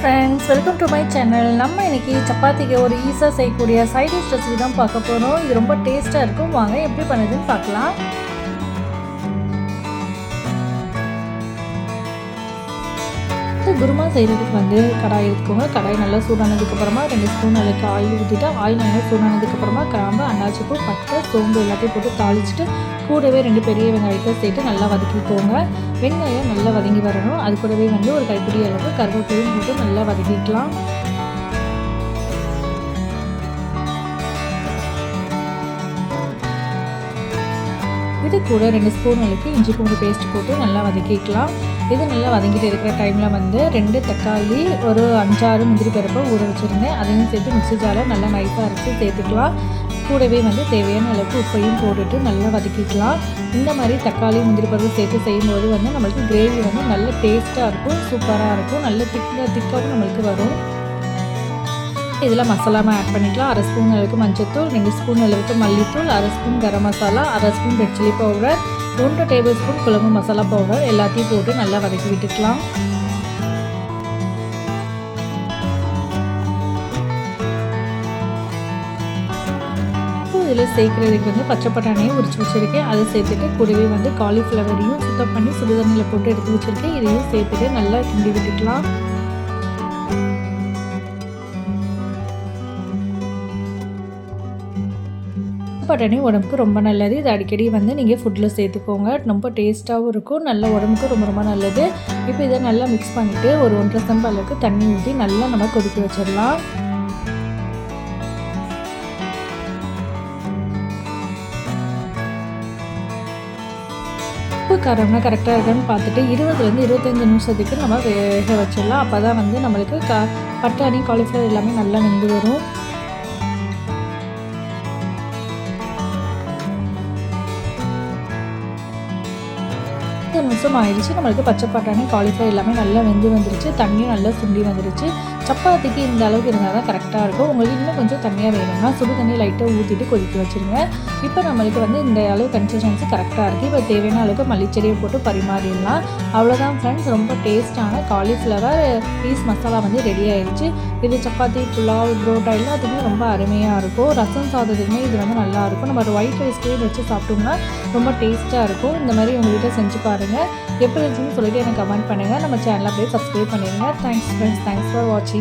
friends, welcome to my channel. நம்ம இன்னைக்கு சப்பாத்திக்கு ஒரு ஈஸியா செய்யக்கூடிய சைட் டிஷ் ரெசிபி தான் பார்க்க போறோம். இது ரொம்ப டேஸ்டா இருக்கும். வாங்க எப்படி பண்ணுதுன்னு பார்க்கலாம். குருமா செய்கிறதுக்கு வந்து கடாய் எடுத்துக்கோங்க. கடாய் நல்லா சூடானதுக்கு அப்புறமா 2 ஸ்பூன் அளவுக்கு ஆயில் ஊற்றிட்டு ஆயில் நல்லா சூடானதுக்கு அப்புறமா கிராம்பு, அன்னாச்சிப்பூ, பட்டை, சோம்பு எல்லாத்தையும் போட்டு தாளிச்சிட்டு கூடவே 2 பெரிய வெங்காயத்தை சேர்த்து நல்லா வதக்கிக்கோங்க. வெங்காயம் நல்லா வதங்கி வரணும். அது கூடவே வந்து ஒரு கைப்பிடி அளவு கருவேப்பிலையும் போட்டு நல்லா வதக்கிக்கலாம். இது கூட 2 ஸ்பூன் அளவுக்கு இஞ்சி பூண்டு பேஸ்ட் போட்டு நல்லா வதக்கிக்கலாம். இது நல்லா வதங்கிட்டு இருக்கிற டைமில் வந்து 2 தக்காளி, ஒரு 5-6 முந்திரி பருப்பை ஊற வச்சுருந்தேன். அதையும் சேர்த்து மிக்ஸி ஜாரில் நல்லா நைஸாக அரைச்சி சேர்த்துக்கலாம். கூடவே வந்து தேவையான அளவுக்கு உப்பையும் போட்டுட்டு நல்லா வதக்கிக்கலாம். இந்த மாதிரி தக்காளி முந்திரி பருப்பு சேர்த்து செய்யும்போது வந்து நம்மளுக்கு கிரேவி வந்து நல்ல டேஸ்ட்டாக இருக்கும், சூப்பராக இருக்கும், நல்ல திக்காகவும் நம்மளுக்கு வரும். இதில் மசாலாவும் ஆட் பண்ணிக்கலாம். 1/2 ஸ்பூன் அளவுக்கு மஞ்சள்தூள், 2 ஸ்பூன் அளவுக்கு மல்லித்தூள், 1/2 spoon garam masala, 1/2 spoon red chilli powder, 1 tablespoon குழம்பு மசாலா பவுடர் எல்லாத்தையும் போட்டு நல்லா வதக்கி விட்டுக்கலாம். இதில் சேர்க்குறதுக்கு வந்து பச்சை பட்டாணியும் உரிச்சு வச்சுருக்கேன். அதை சேர்த்துட்டு கூடவே வந்து காலிஃப்ளவரையும் சுத்தம் பண்ணி சுடுதண்ணியில் போட்டு எடுத்து வச்சுருக்கேன். இதையும் சேர்த்துட்டு நல்லா கிண்டி விட்டுக்கலாம். பட்டாணி உடம்புக்கு ரொம்ப நல்லது. இது அடிக்கடி வந்து நீங்கள் ஃபுட்டில் சேர்த்துக்கோங்க. ரொம்ப டேஸ்ட்டாகவும் இருக்கும், நல்ல உடம்புக்கு ரொம்ப ரொம்ப நல்லது. இப்போ இதை நல்லா மிக்ஸ் பண்ணிவிட்டு ஒரு 1.5 செம்பு அளவுக்கு தண்ணி ஊற்றி நல்லா நம்ம கொதிக்க வச்சிடலாம். உப்பு காரம்னா கரெக்டாக இருக்குன்னு பார்த்துட்டு 20-25 நிமிஷத்துக்கு நம்ம வேக வச்சிடலாம். அப்போ தான் வந்து நம்மளுக்கு பட்டாணி, காலிஃப்ளவர் எல்லாமே நல்லா வெந்து வரும். 10 நிமிஷம் ஆயிடுச்சு. நம்மளுக்கு பச்சை பட்டாணி, காலிஃப்ளவர் எல்லாமே நல்லா வெந்து வந்துருச்சு. தண்ணியும் நல்லா சுண்டி வந்துருச்சு. சப்பாத்திக்கு இந்த அளவுக்கு இருந்தால் தான் கரெக்டாக இருக்கும். உங்களுக்கு இன்னும் கொஞ்சம் தண்ணியாக வேணும்னா சுடு தண்ணி லைட்டாக ஊற்றிட்டு கொதிக்க வச்சுருங்க. இப்போ நம்மளுக்கு வந்து இந்த அளவு கன்சிஸ்டன்சி கரெக்டாக இருக்குது. இப்போ தேவையான அளவுக்கு மல்லிச்செடியை போட்டு பரிமாறிடலாம். அவ்வளோதான் ஃப்ரெண்ட்ஸ், ரொம்ப டேஸ்ட்டான காலிஃப்ளவர் பீஸ் மசாலா வந்து ரெடி ஆயிடுச்சு. இது சப்பாத்தி, புலாவ், புரோட்டா எல்லாத்துக்குமே ரொம்ப அருமையாக இருக்கும். ரசம் சாதத்துக்குமே இது வந்து நல்லாயிருக்கும். நம்ம ஒயிட் ரைஸ்லேயே வச்சு சாப்பிட்டோம்னா ரொம்ப டேஸ்ட்டாக இருக்கும். இந்த மாதிரி உங்கள் வீட்டை செஞ்சு பாருங்கள். எப்படி இருந்துச்சுன்னு சொல்லிட்டு எனக்கு கமெண்ட் பண்ணுங்கள். நம்ம சேனலை அப்படியே சப்ஸ்கிரைப் பண்ணிடுங்க. தேங்க்ஸ் ஃப்ரெண்ட்ஸ், தேங்க்ஸ் ஃபார் வாட்சிங்.